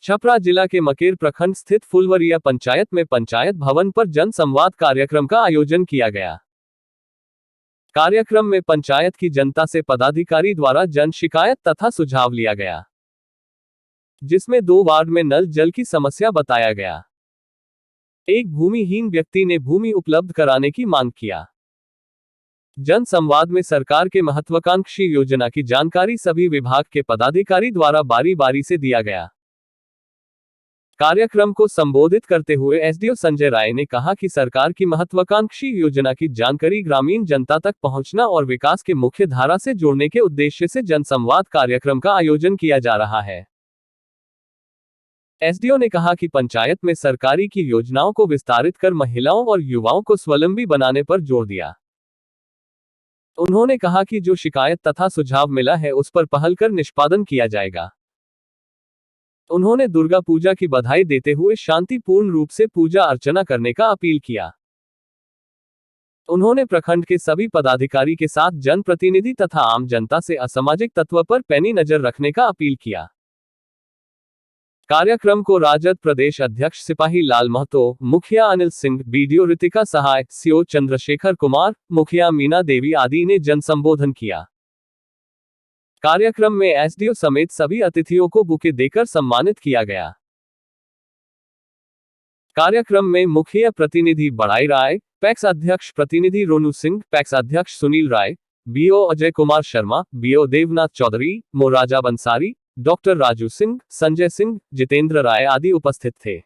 छपरा जिला के मकेर प्रखंड स्थित फुलवरिया पंचायत में पंचायत भवन पर जन संवाद कार्यक्रम का आयोजन किया गया। कार्यक्रम में पंचायत की जनता से पदाधिकारी द्वारा जन शिकायत तथा सुझाव लिया गया, जिसमें 2 वार्ड में नल जल की समस्या बताया गया। एक भूमिहीन व्यक्ति ने भूमि उपलब्ध कराने की मांग किया। जन संवाद में सरकार के महत्वाकांक्षी योजना की जानकारी सभी विभाग के पदाधिकारी द्वारा बारी बारी से दिया गया। कार्यक्रम को संबोधित करते हुए एसडीओ संजय राय ने कहा कि सरकार की महत्वाकांक्षी योजना की जानकारी ग्रामीण जनता तक पहुंचना और विकास के मुख्य धारा से जोड़ने के उद्देश्य से जनसंवाद कार्यक्रम का आयोजन किया जा रहा है। एसडीओ ने कहा कि पंचायत में सरकारी की योजनाओं को विस्तारित कर महिलाओं और युवाओं को स्वावलंबी बनाने पर जोर दिया। उन्होंने कहा कि जो शिकायत तथा सुझाव मिला है उस पर पहल कर निष्पादन किया जाएगा। उन्होंने दुर्गा पूजा की बधाई देते हुए शांतिपूर्ण रूप से पूजा अर्चना करने का अपील किया। उन्होंने प्रखंड के सभी पदाधिकारी के साथ जनप्रतिनिधि तथा आम जनता से असामाजिक तत्व पर पैनी नजर रखने का अपील किया। कार्यक्रम को राजद प्रदेश अध्यक्ष सिपाही लाल महतो, मुखिया अनिल सिंह, बीडीओ रितिका सहाय, सीओ चंद्रशेखर कुमार, मुखिया मीना देवी आदि ने जनसंबोधन किया। कार्यक्रम में एसडीओ समेत सभी अतिथियों को बुके देकर सम्मानित किया गया। कार्यक्रम में मुखिया प्रतिनिधि बड़ाई राय, पैक्स अध्यक्ष प्रतिनिधि रोनू सिंह, पैक्स अध्यक्ष Sunil Rai, BO Ajay Kumar Sharma, BO Devnath Chaudhary, Moraja Bansari, doctor Raju Singh, Sanjay Singh, Jitendra Rai आदि उपस्थित थे।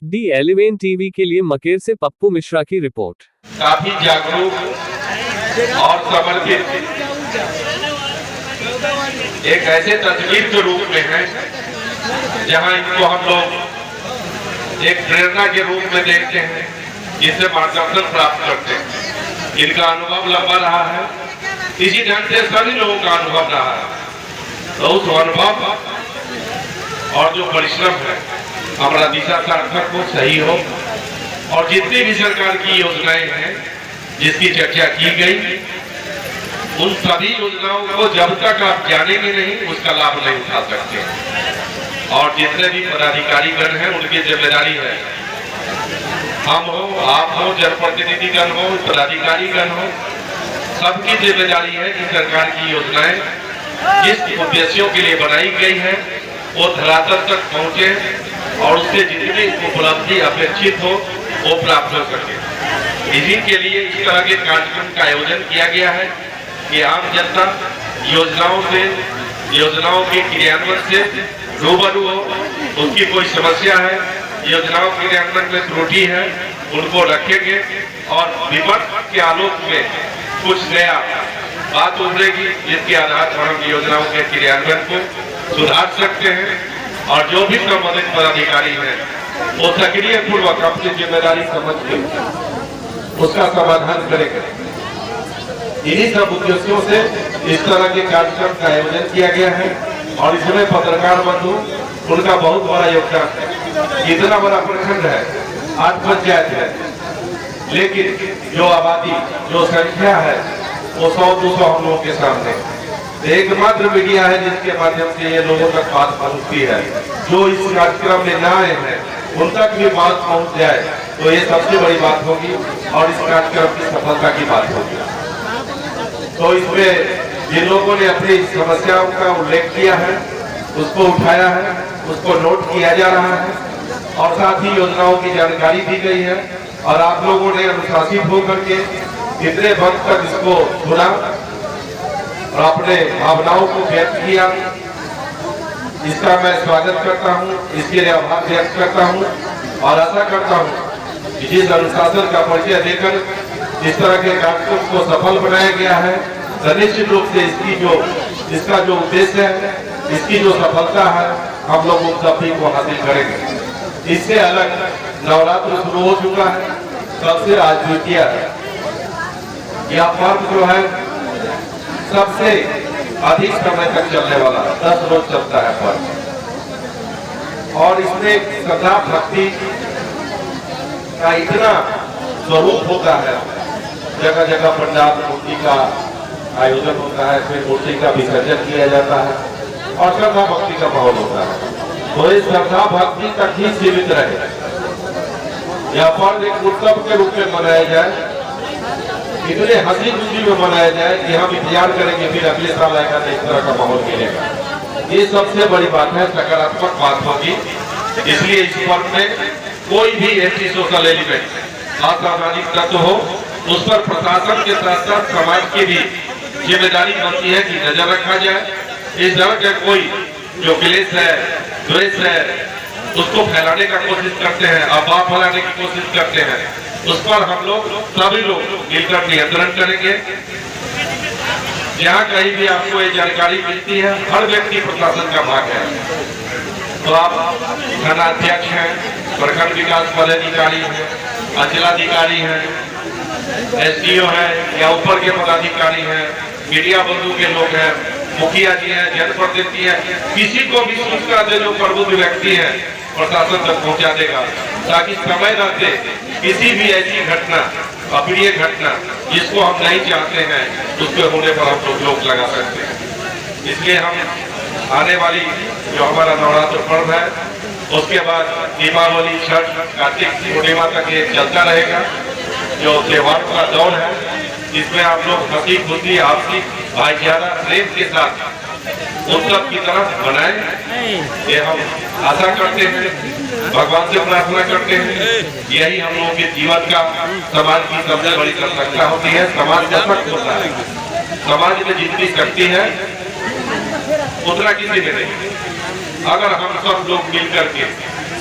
D11 टीवी के लिए मकेर से पप्पू मिश्रा की रिपोर्ट। काफी जागरूक और समर्पित एक ऐसे तस्वीर के रूप में है जहां इनको हम लोग एक प्रेरणा के रूप में देखते हैं, जिससे मार्गदर्शन प्राप्त करते हैं। इनका अनुभव लंबा रहा है, इसी ढंग से सभी लोगों का अनुभव रहा है। तो उस अनुभव और जो परिश्रम है हमारा दिशा सार्थक हो, सही हो, और जितनी भी सरकार की योजनाएं हैं जिसकी चर्चा की गई, उन सभी योजनाओं को जब तक आप जानेंगे नहीं उसका लाभ नहीं उठा सकते। और जितने भी पदाधिकारीगण हैं उनकी जिम्मेदारी है, हम हो, आप हो, जनप्रतिनिधिगण हो, पदाधिकारीगण हो, सबकी जिम्मेदारी है कि सरकार की योजनाएं जिस उद्देश्यों के लिए बनाई गई है वो धरातल तक पहुंचे और उससे जितनी उपलब्धि अपेक्षित हो वो प्राप्त हो सके। इसी के लिए इस तरह के कार्यक्रम का आयोजन किया गया है कि आम जनता योजनाओं के क्रियान्वयन से रूबरू हो, उसकी कोई समस्या है, योजनाओं के क्रियान्वयन में त्रुटि है, उनको रखेंगे और विमर्श के आलोक में कुछ नया बात उभरेगी जिसके आधार पर हम योजनाओं के क्रियान्वयन को सुधार सकते हैं। और जो भी संबंधित पदाधिकारी हैं वो सक्रिय पूर्वक अपनी जिम्मेदारी समझ के उसका समाधान करेंगे। इन्हीं सब उद्देश्यों से इस तरह के कार्यक्रम का आयोजन किया गया है और इसमें पत्रकार बंधु उनका बहुत बड़ा योगदान है। इतना बड़ा प्रखंड है, 8 पंचायत है, लेकिन जो आबादी, जो संख्या है वो 100-200 हम लोगों के सामने एकमात्र मीडिया है जिसके माध्यम से ये लोगों तक बात पहुंचती है। जो इस कार्यक्रम में न आए हैं उन तक भी बात पहुंच जाए तो ये सबसे बड़ी बात होगी और इस कार्यक्रम की सफलता की बात होगी। तो इसमें जिन लोगों ने अपनी समस्याओं का उल्लेख किया है उसको उठाया है, उसको नोट किया जा रहा है और साथ ही योजनाओं की जानकारी दी गई है और आप लोगों ने अनुशासित होकर के इतने वक्त तक इसको सुना और अपने भावनाओं को व्यक्त किया। इसका मैं स्वागत करता हूं, इसके लिए आभार व्यक्त करता हूं और आशा करता हूं कि जिस अनुशासन का परिचय देकर इस तरह के कार्यक्रम को सफल बनाया गया है, निश्चित रूप से इसका जो उद्देश्य है, इसकी जो सफलता है, हम लोग उन सभी को हासिल करेंगे। इससे अलग नवरात्र शुरू हो चुका है, कल से आज द्वितीया है। यह पर्व जो है सबसे अधिक समय तक चलने वाला 10 रोज चलता है पर्व और इसमें श्रद्धा भक्ति का इतना स्वरूप होता है। जगह जगह पंडाल मूर्ति का आयोजन होता है, फिर मूर्ति का विसर्जन किया जाता है और श्रद्धा भक्ति का माहौल होता है। तो ये श्रद्धा भक्ति तक ही सीमित रहे। यह पर्व एक उत्सव के रूप में मनाया जाए, इतने हंसी खुशी में मनाया जाए कि हम इंतजार करेंगे फिर अगले साल आएगा तो इस तरह का माहौल मिलेगा। ये सबसे बड़ी बात है, सकारात्मक बात होगी। इसलिए इस पर्व में कोई भी ऐसी सोशल एलिमेंट असामाजिक तत्व हो, उस पर प्रशासन के साथ साथ समाज की भी जिम्मेदारी बनती है कि नजर रखा जाए। इस तरह के कोई जो क्लेश है, द्वेष है, उसको फैलाने का कोशिश करते हैं, अफवाह फैलाने की कोशिश करते हैं, उस पर हम लोग सभी लोग मिलकर नियंत्रण करेंगे। जहाँ कहीं भी आपको ये जानकारी मिलती है, हर व्यक्ति प्रशासन का भाग है। तो आप थाना अध्यक्ष हैं, प्रखंड विकास पदाधिकारी हैं, अंचलाधिकारी हैं, SDO है या ऊपर के पदाधिकारी हैं, मीडिया बंधु के लोग हैं, मुखिया जी हैं, जनप्रतिनिधि हैं, किसी को भी सूचना दे जो प्रबुद्ध व्यक्ति है प्रशासन तक पहुंचा देगा, ताकि समय रहते किसी भी ऐसी घटना, अप्रिय घटना जिसको हम नहीं चाहते हैं, उसके होने पर हम लोग रोक लगा सकते हैं। इसलिए हम आने वाली जो हमारा नवरात्र पर्व है, उसके बाद दीपावली, छठ, कार्तिक पूर्णिमा तक ये चलता रहेगा। जो त्योहार का दौर है, इसमें आप लोग हंसी खुशी, आपसी भाईचारा, प्रेम के साथ उत्सव की तरफ बनाएं, ये हम आशा करते हैं, भगवान से प्रार्थना करते हैं। यही हम लोगों के जीवन का, समाज की सबसे बड़ी सशक्ता होती है। समाज सशक्त होता है, समाज में जितनी शक्ति है उतना किसी में नहीं। अगर हम सब लोग मिलकर के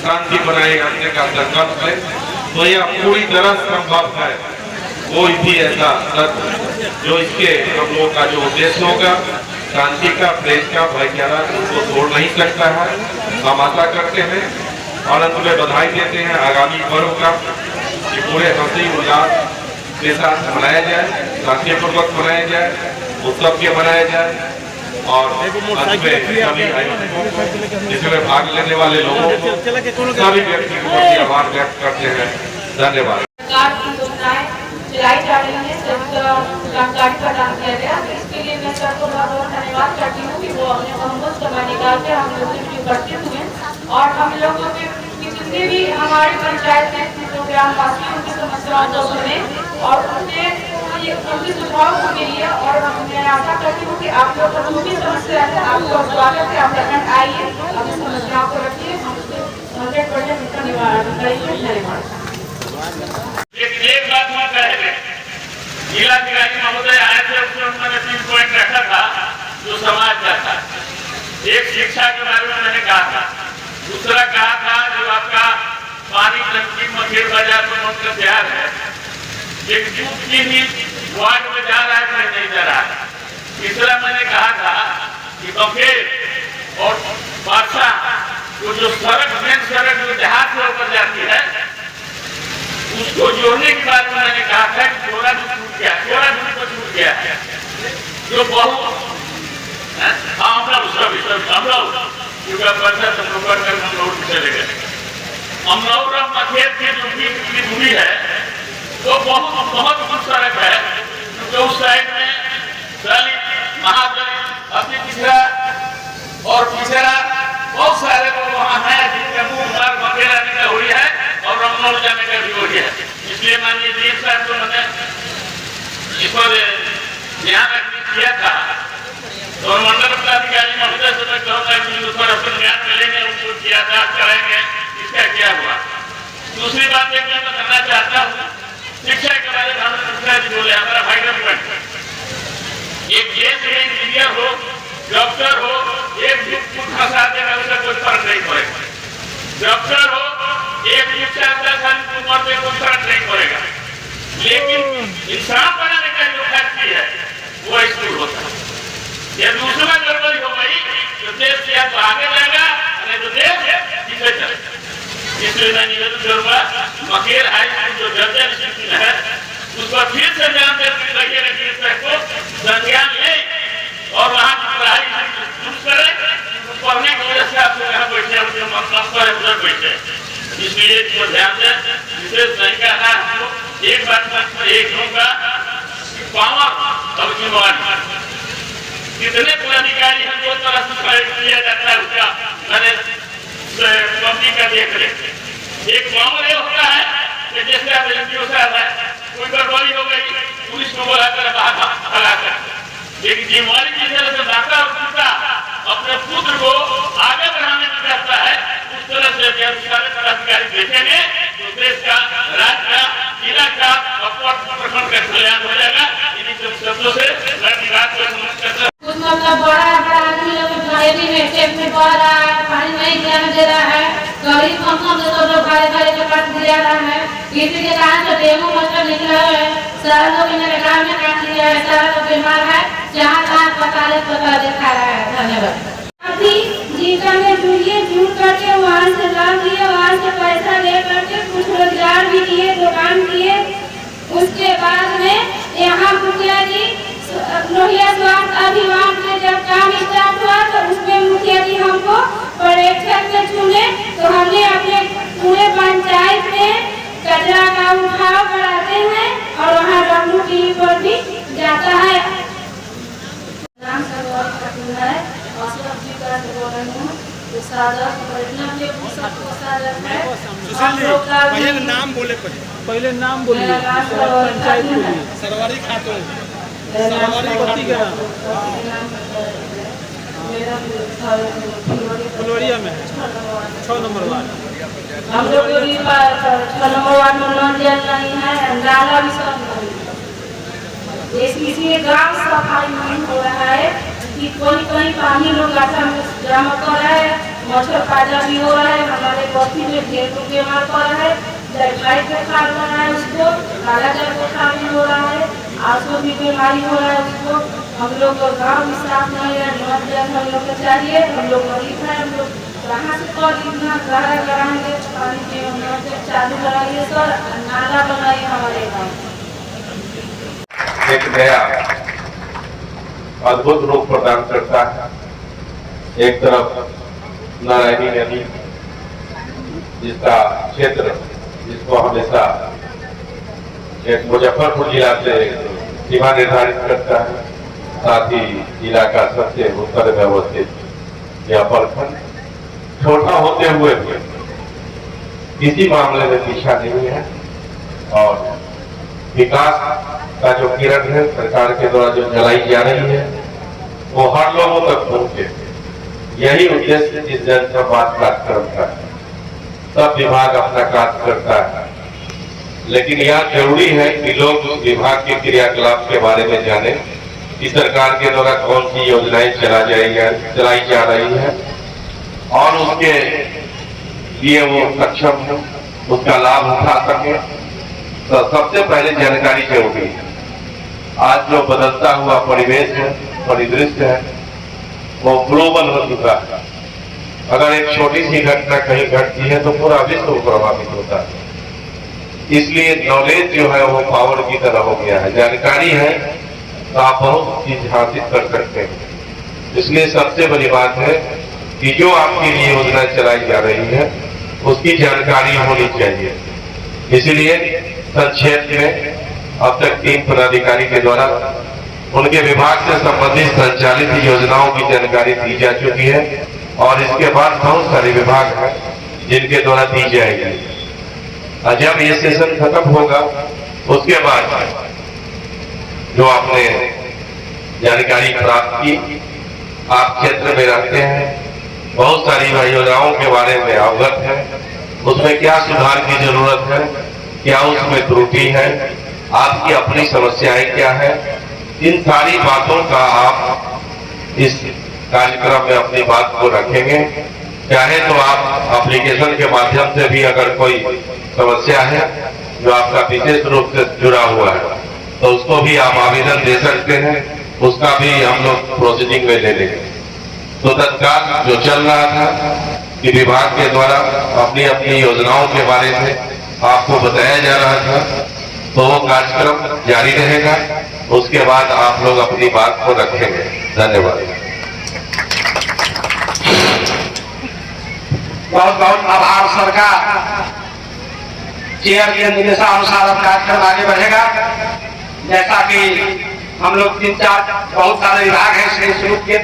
शांति बनाए रखने का संकल्प है, तो यह पूरी तरह संभव है। कोई भी ऐसा तत्व जो इसके हम लोगों का जो उद्देश्य होगा, शांति का, प्रेम का, भाईचारा, उसको तोड़ नहीं सकता है। हम आशा करते हैं और अंत में बधाई देते हैं आगामी पर्व का, कि पूरे हंसी उल्लास के साथ मनाया जाए, शांतिपूर्वक मनाया जाए, उत्सव के मनाया जाए। और अंत में सभी आयोजकों को, इसमें भाग लेने वाले लोगों को, सभी व्यक्तियों को आभार व्यक्त करते हैं। धन्यवाद। चलाई जा रही है, सबका जानकारी प्रदान किया गया, इसके लिए मैं सर को बहुत बहुत धन्यवाद करती हूँ कि वो अपने बहुमत समय निकाल के हम लोग से उपस्थित हुए और हम लोगों के जितने भी हमारे पंचायत में जो ग्रामवासी उनकी समस्याओं को सुने और उनके सुझाव को मिलिए। और मैं आशा करती हूँ कि आप लोग का जो भी समस्या है, आपको स्वागत है, आप प्रखंड आइए, अपनी समस्याओं को रखिए, हमसे 100% इसका निवारण करिए। धन्यवाद। एक बात मैं कहेंगे, जिलाधिकारी महोदय आए थे, उसमें उन्होंने 3 पॉइंट रखा था जो समाज का था। एक शिक्षा के बारे में मैंने कहा था, दूसरा कहा था जो आपका पानी टंकी मखेर बाजार में उनका तैयार है, एक जूट की भी वार्ड में जा रहा है नहीं जा रहा है। तीसरा मैंने कहा था कि मखेर और बादशाह को जो सड़क, मेन सड़क जो जहाज से होकर जाती है, उसको जोड़ने के बारे में मैंने कहा था कि जोड़ा भी छूट गया, जोड़ा भी तो छूट गया है, जो बहुत हम लोग क्योंकि पैसा सब लोग कर हम लोग चले गए। अमनौर और मखेर की जो दूरी है वो बहुत सड़क है, जो उस साइड में दलित, महादलित, अति पिछड़ा और पिछड़ा बहुत सारे लोग वहाँ हैं जिनका मुंह मार मखेर आने का हुई है और रमनौर जाने का भी हो गया। इसलिए माननीय डीएम साहब को मैंने इस पर ध्यान रखने किया था, और मंडल पदाधिकारी महोदय से मैं कहूँगा कि उस पर अपन ध्यान मिलेंगे, उनको किया था, कराएंगे, इसका क्या हुआ। दूसरी बात एक मैं बताना चाहता हूँ, शिक्षा के बारे में हमने जी बोले, हमारा भाई का एक इंजीनियर हो, डॉक्टर हो, एक फंसा देगा उसका कोई फर्क नहीं पड़ेगा। डॉक्टर हो, एक उम्र में कोई फर्क नहीं पड़ेगा, लेकिन इंसान बनाने का जो फैक्ट्री है वो स्कूल होता है। ये दूसरा गड़बड़ी हो गई तो देश या तो आगे जाएगा, नहीं तो देश पीछे चलेगा। इसलिए मैं निवेदन करूंगा, मखेर हाई स्कूल जो जर्जर स्थिति है उस पर फिर से ध्यान देकर रखिए, को संज्ञान ले और वहाँ की पढ़ाई शुरू करें। पढ़ने की वजह से आप यहाँ बैठे, उनके मन उधर बैठे, इसलिए इसको ध्यान दें। विशेष नहीं कहना हमको, एक बात एक होगा पावर और जिम्मेवारी, कितने पदाधिकारी हैं जो तरह से किया जाता है उसका मैंने पब्लिक का देख रेख। एक मामला ये होता है कि जैसे आप एलपीओ साहब है, कोई गड़बड़ी हो गई, पुलिस को बुलाकर भगा कर, लेकिन जिम्मेवारी जिस तरह से माता और पिता अपने पुत्र को आगे बढ़ाने में करता है, उस तरह से अधिकारी देखेंगे तो देश का, राज्य का, जिला का और प्रखंड का कल्याण हो जाएगा। इन्हीं सब शब्दों से मैं विभाग को समझ करता हूं। कुछ मतलब बड़ा आदमी लोग भी टेप में पड़ रहा है, पानी नहीं ध्यान दे रहा है, गरीब कम लोग भारे के काट दिया रहा है, किसी के कारण से डेंगू मच्छर निकला है, सारा लोग इन्हें गाँव में काट दिया है, सारा लोग बीमार है, जहाँ तहाँ पता दिखा रहा है। धन्यवाद। अभी जीता में जुड़ करके वहाँ से लाभ लिए, वहाँ से पैसा ले करके कुछ रोजगार भी किए, दुकान किए। उसके बाद में यहाँ मुखिया जी लोहिया स्वास्थ्य अभियान में जब काम स्टार्ट हुआ तो उसमें मुखिया जी हमको पर्यवेक्षक में चुने, तो हमने अपने पूरे पंचायत में कचरा का उठाव कराते हैं और वहाँ डब्ल्यूटी पर भी जाता है। नाम है और जी का बोल रही हूँ, नाम बोले पहले नाम बोलिए, पंचायत बोलिए, सरवारी खातून, सरवारी पति का फुलवरिया में 6 नंबर वार्ड। हम लोग 6 नंबर वार्ड में नल जल नहीं है, नाला भी सब इसलिए गाँव सफाई नहीं हो रहा है कि कहीं पानी लोग जमा कर रहा है, मच्छर पैदा भी हो रहा है, हमारे बस्ती में ढेर लोग बीमार पड़ रहा है, टाइफाइड बुखार हो रहा है, उसको कालाजार बुखार भी हो रहा है, आंसू भी बीमारी हो रहा है उसको। हम लोग को गाँव भी साफ नहीं है, नल जल हम लोग को चाहिए, हम लोग गरीब है, हम लोग कहाँ से कल इतना गहरा कराएंगे, पानी के नल जल चालू कराइए सर, नाला बनाइए हमारे गाँव। एक नया अद्भुत रूप प्रदान करता है। एक तरफ नारायणी नदी, जिसका क्षेत्र, जिसको हमेशा एक मुजफ्फरपुर जिला से सीमा निर्धारित करता है, साथ ही जिला का सबसे उत्तर में अवस्थित यह प्रखंड छोटा होते हुए भी किसी मामले में पीछा नहीं है और विकास का जो किरण है सरकार के द्वारा जो जलाई जा रही है वो हर लोगों तक पहुंचे। यही उद्देश्य इस जनसंवाद कार्यक्रम का है। सब विभाग अपना कार्य करता है, लेकिन यह जरूरी है कि लोग विभाग के क्रियाकलाप के बारे में जाने कि सरकार के द्वारा कौन सी योजनाएं चलाई जा रही है और उसके लिए वो सक्षम है, उसका लाभ उठा सके। तो सबसे पहले जानकारी जरूरी है। आज जो बदलता हुआ परिवेश है, परिदृश्य है, वो ग्लोबल हो चुका है। अगर एक छोटी सी घटना कहीं घटती है तो पूरा विश्व प्रभावित होता है। इसलिए नॉलेज जो है वो पावर की तरह हो गया है। जानकारी है तो आप बहुत चीज हासिल कर सकते हैं। इसलिए सबसे बड़ी बात है कि जो आपके लिए योजना चलाई जा रही है उसकी जानकारी होनी चाहिए। इसलिए संक्षेप में अब तक 3 पदाधिकारी के द्वारा उनके विभाग से संबंधित संचालित योजनाओं की जानकारी दी जा चुकी है और इसके बाद बहुत सारे विभाग हैं जिनके द्वारा दी जाएगी। और जब ये सेशन खत्म होगा उसके बाद जो आपने जानकारी प्राप्त की, आप क्षेत्र में रहते हैं, बहुत सारी योजनाओं के बारे में अवगत है, उसमें क्या सुधार की जरूरत है, क्या उसमें त्रुटि है, आपकी अपनी समस्याएं क्या है, इन सारी बातों का आप इस कार्यक्रम में अपनी बात को रखेंगे। चाहे तो आप एप्लीकेशन के माध्यम से भी अगर कोई समस्या है जो आपका विशेष रूप से जुड़ा हुआ है तो उसको भी आप आवेदन दे सकते हैं, उसका भी हम लोग प्रोसीडिंग में ले लेंगे। तो तत्काल जो चल रहा था कि विभाग के द्वारा अपनी अपनी योजनाओं के बारे में आपको बताया जा रहा था, तो वो कार्यक्रम जारी रहेगा। उसके बाद आप लोग अपनी बात को रखेंगे। धन्यवाद। बहुत बहुत आभार सर का। चेयर के निर्देशानुसार अब कार्यक्रम आगे बढ़ेगा। जैसा कि हम लोग 3-4 बहुत सारे विभाग हैं, शुरू किए